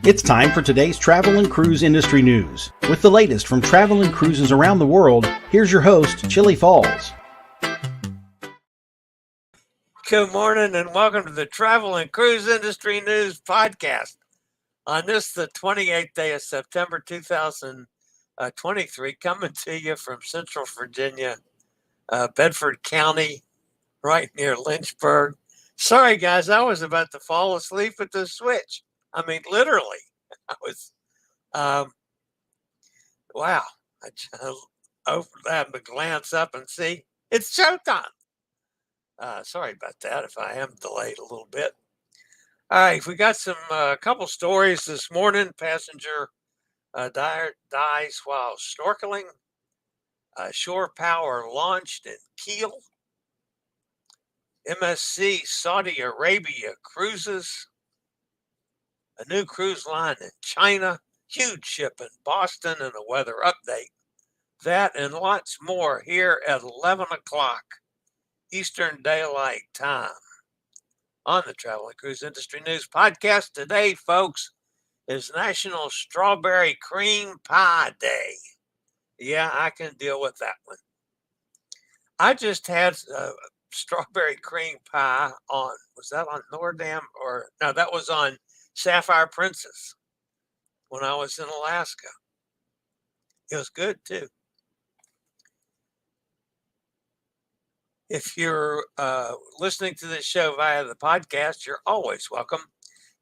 It's time for today's travel and cruise industry news. With the latest from travel and cruises around the world, here's your host, Chillie Falls. Good morning and welcome to the Travel and Cruise Industry News Podcast. On this, the 28th day of September 2023, coming to you from Central Virginia, Bedford County, right near Lynchburg. Sorry, guys, I was about to fall asleep at the switch. I mean, literally. I was, wow. I just happened to glance up and see it's showtime. Sorry about that if I am delayed a little bit. All right, we got some couple stories this morning. Passenger dies while snorkeling. Shore power launched in Kiel. MSC Saudi Arabia cruises. A new cruise line in China. Huge ship in Boston and a weather update. That and lots more here at 11 o'clock Eastern Daylight Time on the Travel and Cruise Industry News Podcast. Today, folks, is National Strawberry Cream Pie Day. Yeah, I can deal with that one. I just had strawberry cream pie on, was that on Nordam? Or no, that was on Sapphire Princess when I was in Alaska. It was good too. If you're listening to this show via the podcast, you're always welcome.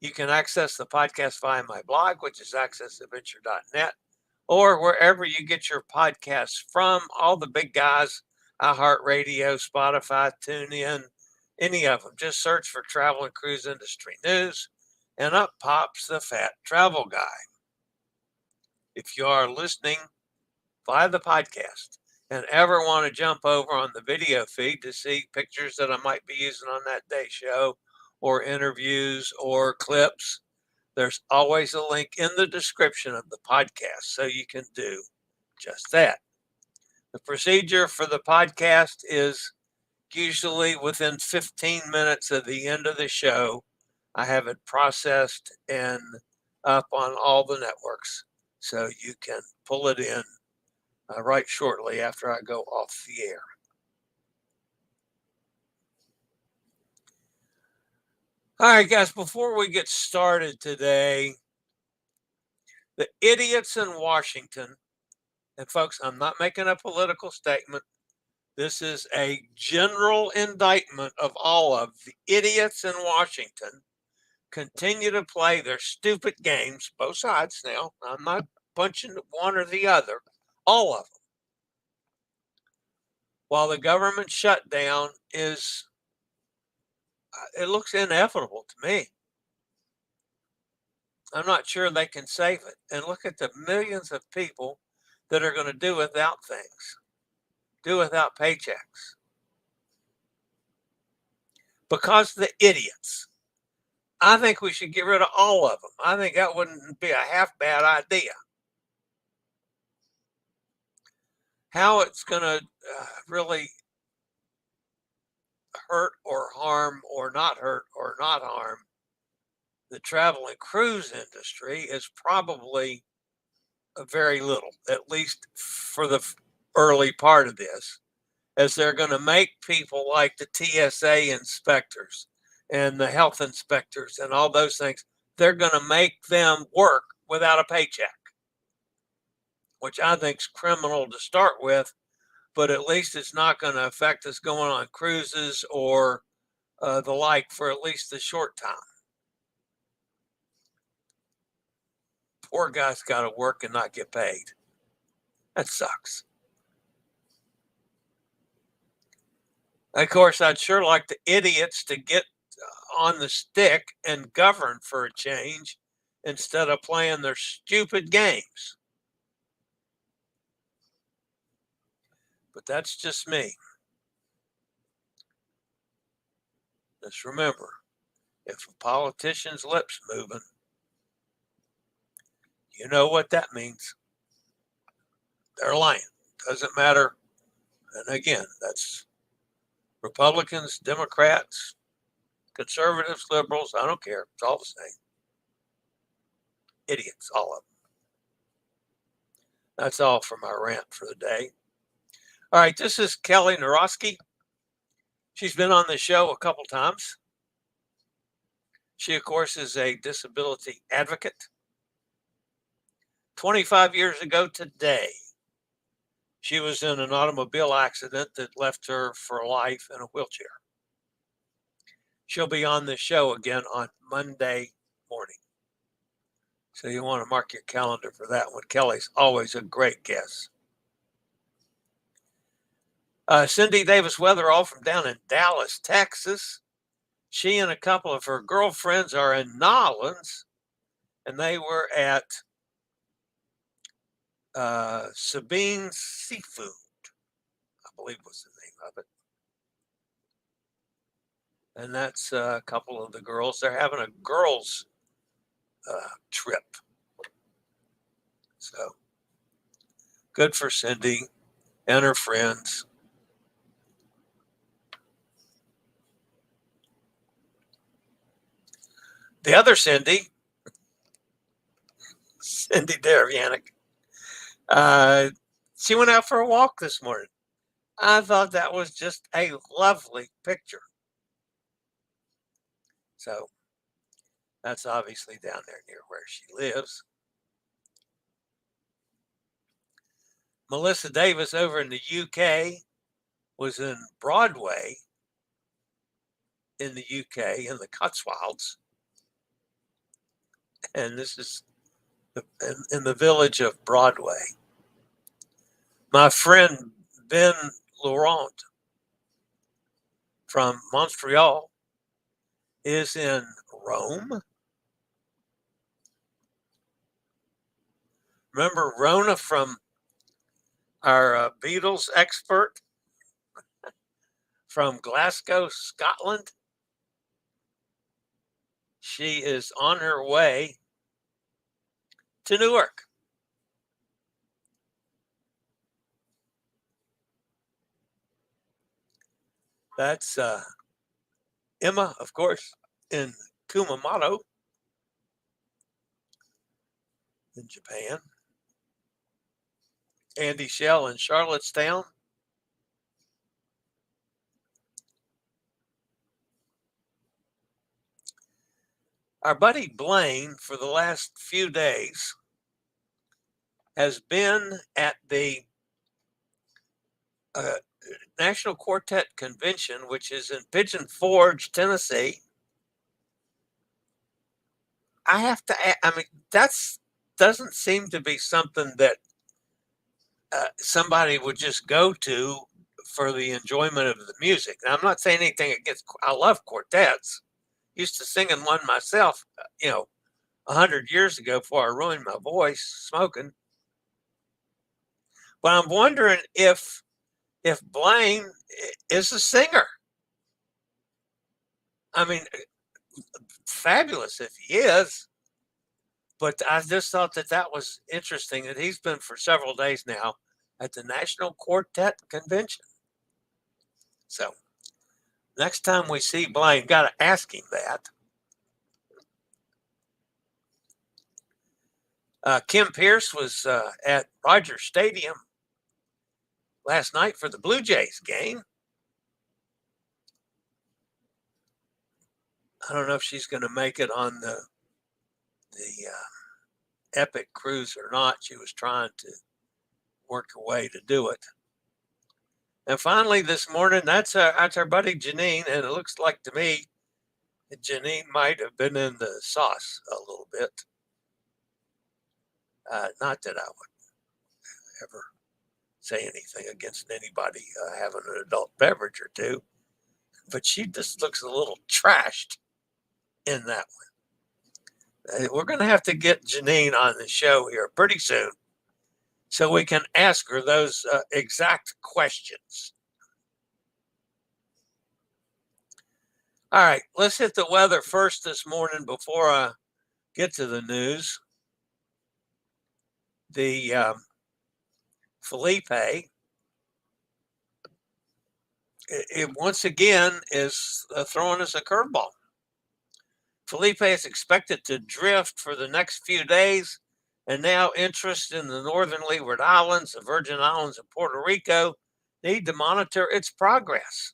You can access the podcast via my blog, which is accessadventure.net, or wherever you get your podcasts from. All the big guys, iHeartRadio, Spotify, TuneIn, any of them. Just search for Travel and Cruise Industry News, and up pops the Fat Travel Guy. If you are listening via the podcast and ever want to jump over on the video feed to see pictures that I might be using on that day's show, or interviews or clips, there's always a link in the description of the podcast so you can do just that. The procedure for the podcast is usually within 15 minutes of the end of the show. I have it processed and up on all the networks so you can pull it in right shortly after I go off the air. All right, guys, before we get started today, the idiots in Washington, and folks, I'm not making a political statement. This is a general indictment of all of the idiots in Washington continue to play their stupid games, both sides now. I'm not punching one or the other, all of them. While the government shutdown is, it looks inevitable to me. I'm not sure they can save it. And look at the millions of people that are going to do without things, do without paychecks. Because the idiots. I think we should get rid of all of them. I think that wouldn't be a half bad idea. How it's going to really hurt or harm or not hurt or not harm the travel and cruise industry is probably very little, at least for the early part of this, as they're going to make people like the TSA inspectors and the health inspectors and all those things, they're going to make them work without a paycheck, which I think is criminal to start with, but at least it's not going to affect us going on cruises or the like for at least a short time. Poor guy's got to work and not get paid. That sucks. Of course, I'd sure like the idiots to get on the stick and govern for a change instead of playing their stupid games. But that's just me. Just remember, if a politician's lips moving, you know what that means. They're lying. Doesn't matter. And again, that's Republicans, Democrats, conservatives, liberals. I don't care. It's all the same. Idiots, all of them. That's all for my rant for the day. All right, this is Kelly Naroski. She's been on the show a couple times. She, of course, is a disability advocate. 25 years ago today, she was in an automobile accident that left her for life in a wheelchair. She'll be on the show again on Monday morning. So you want to mark your calendar for that one. Kelly's always a great guest. Cindy Davis Weatherall from down in Dallas, Texas. She and a couple of her girlfriends are in Nolens, and they were at Sabine's Seafood, I believe was the name of it. And that's a couple of the girls. They're having a girls' trip. So good for Cindy and her friends. The other Cindy, Cindy Derianic, she went out for a walk this morning. I thought that was just a lovely picture. So that's obviously down there near where she lives. Melissa Davis over in the UK was in Broadway in the UK in the Cotswolds. And this is in the village of Broadway. My friend Ben Laurent from Montreal is in Rome. Remember Rona from our Beatles expert from Glasgow, Scotland? She is on her way to Newark. That's Emma, of course, in Kumamoto in Japan. Andy Shell in Charlottetown. Our buddy Blaine, for the last few days, has been at the National Quartet Convention, which is in Pigeon Forge, Tennessee. I have to, I mean, that's doesn't seem to be something that somebody would just go to for the enjoyment of the music. Now, I'm not saying anything against, I love quartets. Used to singing one myself, 100 years ago before I ruined my voice smoking. But I'm wondering if Blaine is a singer. I mean, fabulous if he is. But I just thought that was interesting that he's been for several days now at the National Quartet Convention. So next time we see Blaine, got to ask him that. Kim Pierce was at Rogers Stadium last night for the Blue Jays game. I don't know if she's going to make it on the Epic cruise or not. She was trying to work a way to do it. And finally, this morning, that's our buddy Janine, and it looks like to me that Janine might have been in the sauce a little bit. Not that I would ever say anything against anybody having an adult beverage or two, but she just looks a little trashed in that one. We're going to have to get Janine on the show here pretty soon so we can ask her those exact questions. All right, let's hit the weather first this morning before I get to the news. The Felipe, it once again is throwing us a curveball. Felipe is expected to drift for the next few days, and now interest in the northern Leeward Islands, the Virgin Islands, and Puerto Rico need to monitor its progress.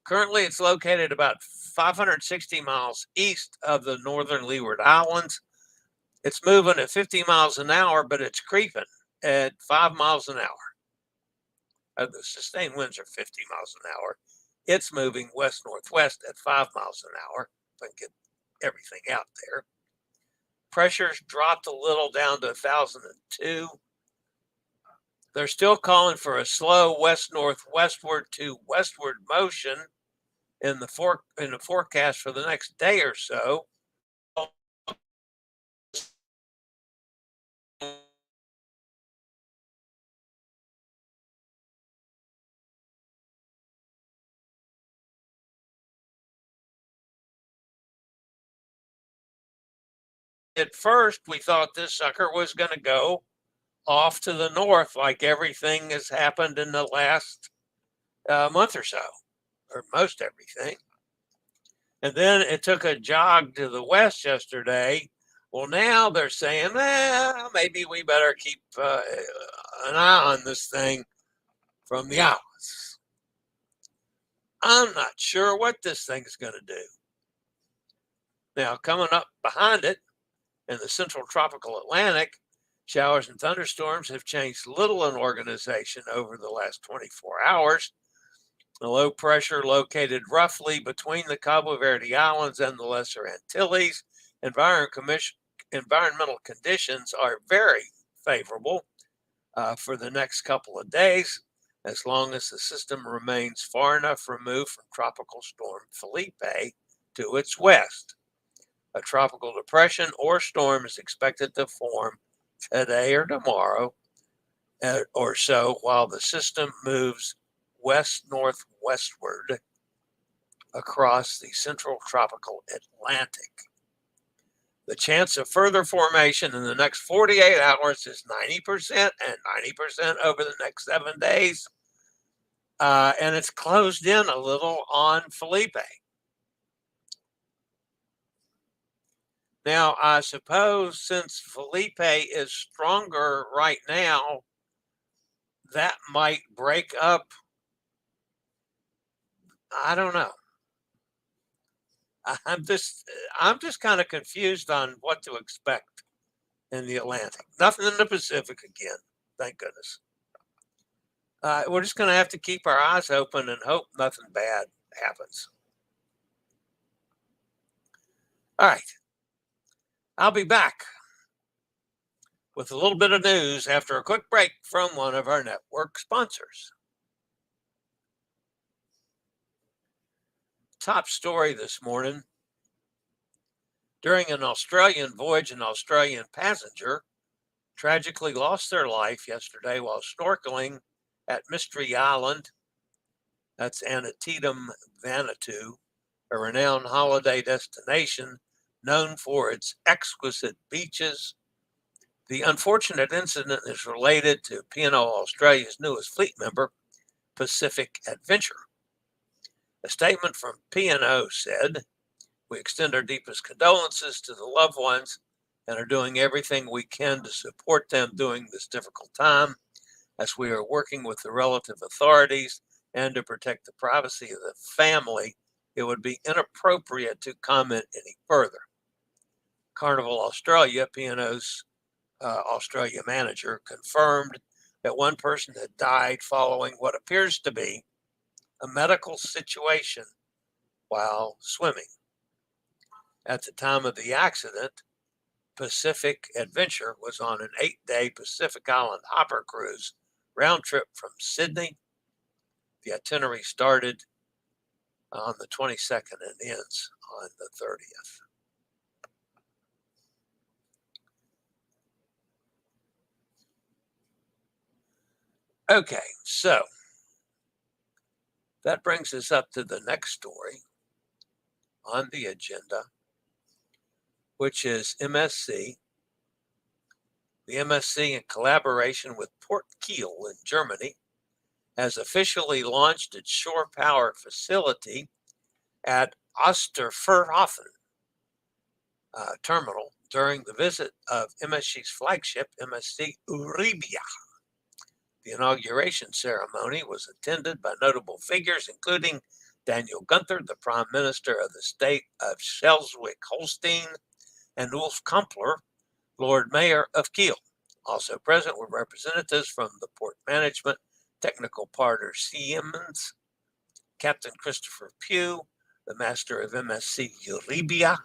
Currently, it's located about 560 miles east of the northern Leeward Islands. It's moving at 50 miles an hour, but it's creeping at 5 miles an hour. The sustained winds are 50 miles an hour. It's moving west-northwest at 5 miles an hour. If I can get everything out there. Pressure's dropped a little down to 1,002. They're still calling for a slow west-northwestward to westward motion in the forecast for the next day or so. At first, we thought this sucker was going to go off to the north like everything has happened in the last month or so, or most everything. And then it took a jog to the west yesterday. Well, now they're saying, maybe we better keep an eye on this thing from the islands. I'm not sure what this thing is going to do. Now, coming up behind it in the central tropical Atlantic, showers and thunderstorms have changed little in organization over the last 24 hours. The low pressure located roughly between the Cabo Verde Islands and the Lesser Antilles. Environmental conditions are very favorable for the next couple of days, as long as the system remains far enough removed from Tropical Storm Felipe to its west. A tropical depression or storm is expected to form today or tomorrow or so, while the system moves west-northwestward across the central tropical Atlantic. The chance of further formation in the next 48 hours is 90% and 90% over the next 7 days. And it's closed in a little on Felipe. Now, I suppose since Felipe is stronger right now, that might break up. I don't know. I'm just kind of confused on what to expect in the Atlantic. Nothing in the Pacific again, thank goodness. We're just going to have to keep our eyes open and hope nothing bad happens. All right. I'll be back with a little bit of news after a quick break from one of our network sponsors. Top story this morning. During an Australian voyage, an Australian passenger tragically lost their life yesterday while snorkeling at Mystery Island. That's Aneityum Vanuatu, a renowned holiday destination known for its exquisite beaches. The unfortunate incident is related to P&O Australia's newest fleet member, Pacific Adventure. A statement from P&O said, "We extend our deepest condolences to the loved ones and are doing everything we can to support them during this difficult time, as we are working with the relative authorities and to protect the privacy of the family. It would be inappropriate to comment any further." Carnival Australia, P&O's Australia manager, confirmed that one person had died following what appears to be a medical situation while swimming. At the time of the accident, Pacific Adventure was on an 8-day Pacific Island hopper cruise round trip from Sydney. The itinerary started on the 22nd and ends on the 30th. Okay, so that brings us up to the next story on the agenda, which is MSC. The MSC, in collaboration with Port Kiel in Germany, has officially launched its shore power facility at Osterfurthofen. terminal during the visit of MSC's flagship, MSC Euribia. The inauguration ceremony was attended by notable figures, including Daniel Gunther, the Prime Minister of the state of Schleswig-Holstein, and Ulf Kampler, Lord Mayor of Kiel. Also present were representatives from the port management, technical partner Siemens, Captain Christopher Pugh, the master of MSC Euribia,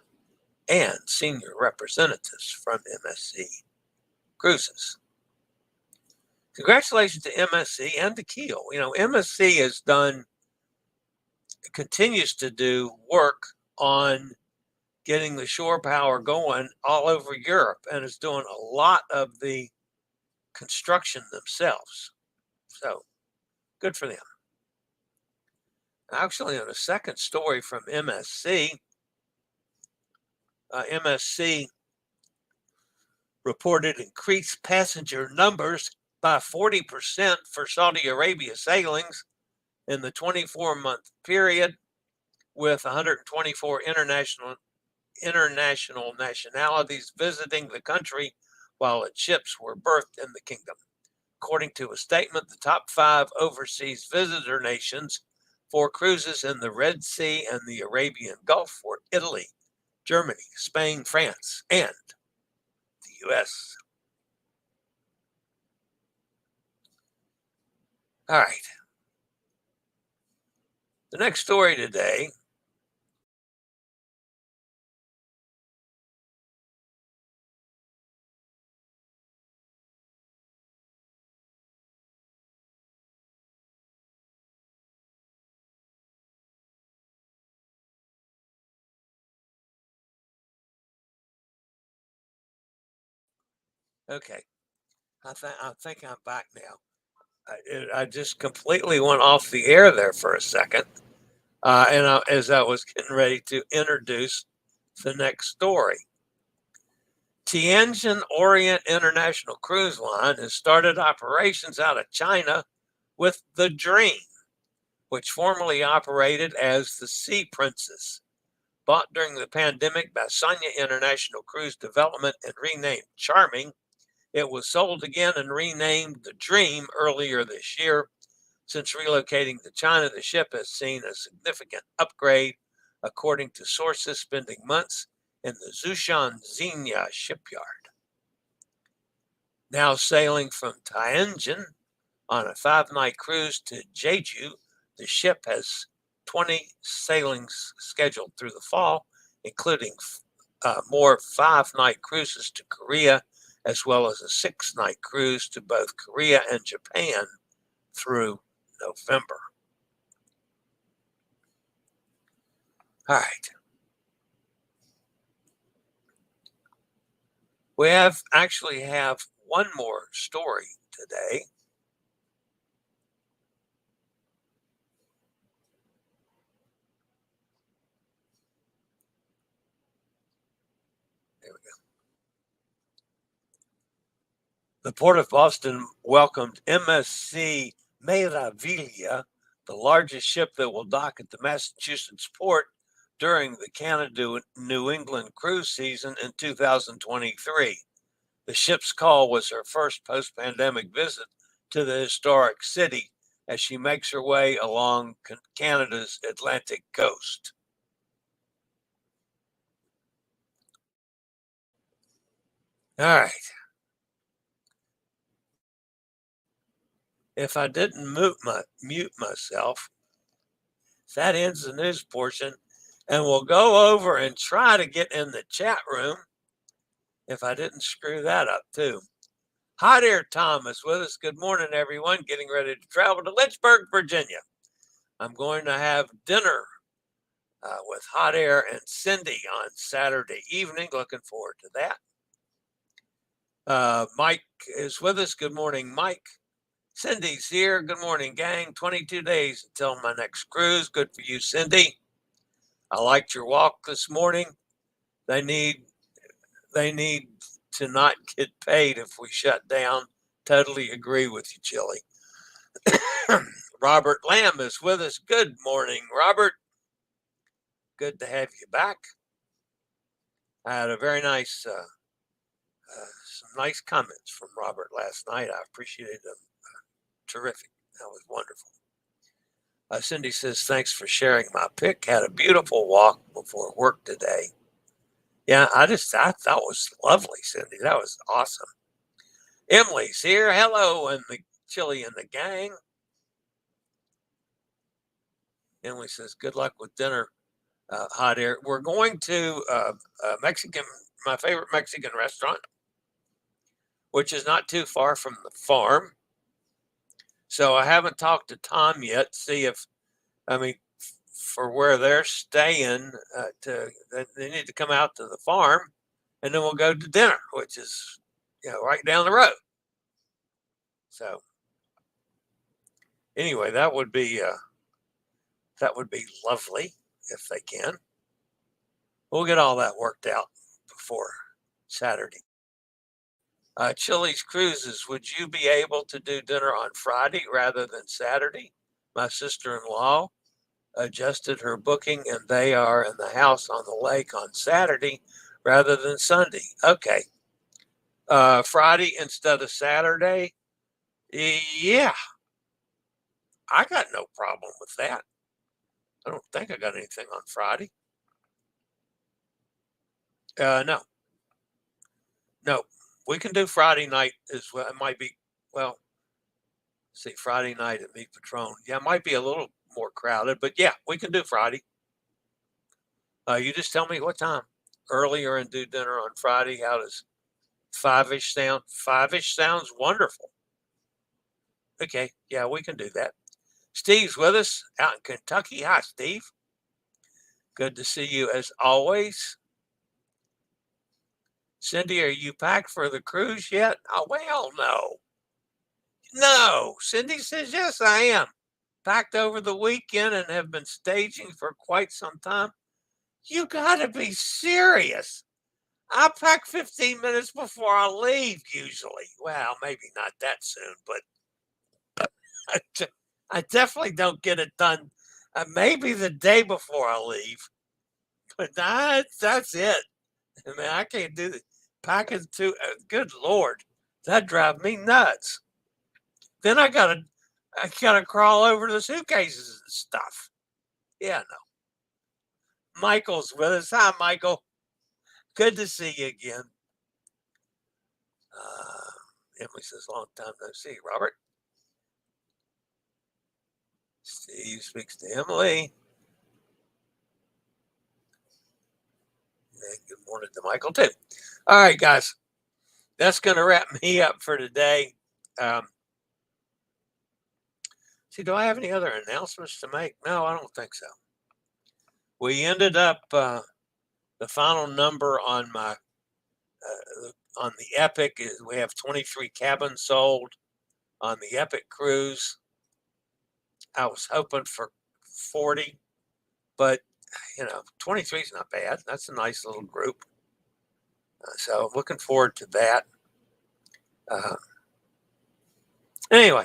and senior representatives from MSC Cruises. Congratulations to MSC and to Kiel. MSC continues to do work on getting the shore power going all over Europe and is doing a lot of the construction themselves. So good for them. Actually, on a second story from MSC, MSC reported increased passenger numbers by 40% for Saudi Arabia sailings in the 24-month period, with 124 international nationalities visiting the country while its ships were berthed in the kingdom. According to a statement, the top 5 overseas visitor nations for cruises in the Red Sea and the Arabian Gulf were Italy, Germany, Spain, France, and the U.S. All right. The next story today Okay, I think I'm back now. I just completely went off the air there for a second, as I was getting ready to introduce the next story. Tianjin Orient International Cruise Line has started operations out of China with the Dream, which formerly operated as the Sea Princess. Bought during the pandemic by Sanya International Cruise Development and renamed Charming, it was sold again and renamed the Dream earlier this year. Since relocating to China, the ship has seen a significant upgrade, according to sources, spending months in the Zhoushan Xingya shipyard. Now sailing from Tianjin on a 5-night cruise to Jeju, the ship has 20 sailings scheduled through the fall, including more 5-night cruises to Korea, as well as a 6-night cruise to both Korea and Japan through November. All right. We actually have one more story today. There we go. The Port of Boston welcomed MSC Meraviglia, the largest ship that will dock at the Massachusetts port during the Canada-New England cruise season in 2023. The ship's call was her first post-pandemic visit to the historic city as she makes her way along Canada's Atlantic coast. All right. If I didn't mute myself, that ends the news portion, and we'll go over and try to get in the chat room if I didn't screw that up too. Hot Air Tom is with us. Good morning, everyone. Getting ready to travel to Lynchburg, Virginia. I'm going to have dinner with Hot Air and Cindy on Saturday evening. Looking forward to that. Mike is with us. Good morning, Mike. Cindy's here. Good morning, gang. 22 days until my next cruise. Good for you, Cindy. I liked your walk this morning. They need to not get paid if we shut down. Totally agree with you, Chillie. Robert Lamb is with us. Good morning, Robert. Good to have you back. I had a very nice, some nice comments from Robert last night. I appreciated them. Terrific. That was wonderful. Cindy says, thanks for sharing my pick. Had a beautiful walk before work today. Yeah, I thought it was lovely, Cindy. That was awesome. Emily's here. Hello, and the Chillie and the gang. Emily says, good luck with dinner, hot air. We're going to my favorite Mexican restaurant, which is not too far from the farm. So I haven't talked to Tom yet, see if, for where they're staying, they need to come out to the farm, and then we'll go to dinner, which is, right down the road. So anyway, that would be lovely if they can. We'll get all that worked out before Saturday. Chillie's Cruises, would you be able to do dinner on Friday rather than Saturday? My sister-in-law adjusted her booking, and they are in the house on the lake on Saturday rather than Sunday. Okay. Friday instead of Saturday? Yeah. I got no problem with that. I don't think I got anything on Friday. No. We can do Friday night as well. It might be, well, see, Friday night at Meat Patron. Yeah, it might be a little more crowded, but yeah, we can do Friday. You just tell me what time. Earlier and do dinner on Friday. How does 5-ish sound? 5-ish sounds wonderful. Okay, yeah, we can do that. Steve's with us out in Kentucky. Hi, Steve. Good to see you as always. Cindy, are you packed for the cruise yet? Oh, well, no. No. Cindy says, yes, I am. Packed over the weekend and have been staging for quite some time. You got to be serious. I pack 15 minutes before I leave usually. Well, maybe not that soon, but I definitely don't get it done. Maybe the day before I leave, but that's it. I can't do this. Packing too. Good Lord, that drives me nuts. Then I gotta crawl over the suitcases and stuff. Yeah, no. Michael's with us. Hi, Michael. Good to see you again. Emily says, long time no see, Robert. Steve speaks to Emily. And good morning to Michael, too. All right, guys. That's going to wrap me up for today. See, do I have any other announcements to make? No, I don't think so. We ended up the final number on my on the Epic is we have 23 cabins sold on the Epic cruise. I was hoping for 40, but 23 is not bad. That's a nice little group. So looking forward to that. Anyway,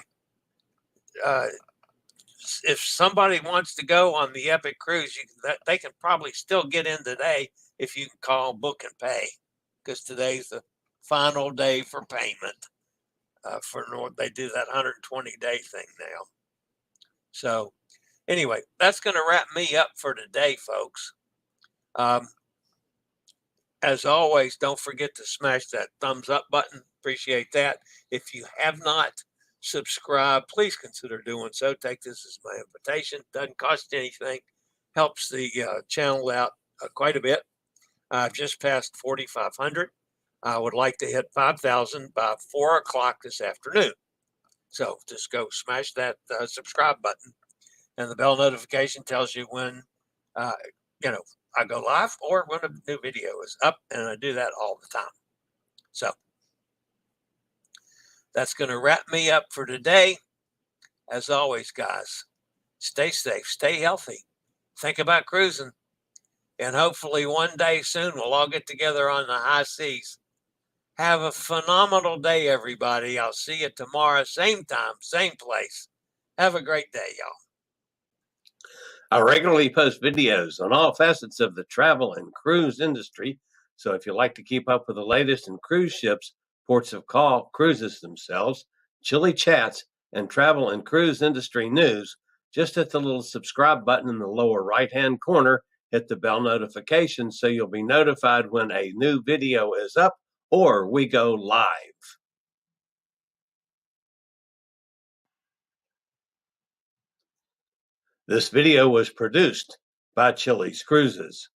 if somebody wants to go on the Epic cruise, they can probably still get in today if you can call, book, and pay, because today's the final day for payment. They do that 120-day thing now. So anyway, that's going to wrap me up for today, folks. As always, don't forget to smash that thumbs up button. Appreciate that. If you have not subscribed, please consider doing so. Take this as my invitation. Doesn't cost anything. Helps the channel out quite a bit. I've just passed 4,500. I would like to hit 5,000 by 4 o'clock this afternoon. So just go smash that subscribe button, and the bell notification tells you when I go live or when a new video is up, and I do that all the time. So that's going to wrap me up for today. As always, guys, stay safe, stay healthy, think about cruising, and hopefully one day soon we'll all get together on the high seas. Have a phenomenal day, everybody. I'll see you tomorrow, same time, same place. Have a great day, y'all. I regularly post videos on all facets of the travel and cruise industry So if you like to keep up with the latest in cruise ships, ports of call, cruises themselves, Chillie chats, and travel and cruise industry news, just hit the little subscribe button in the lower right-hand corner, hit the bell notification so you'll be notified when a new video is up or we go live. This video was produced by Chillie Cruises.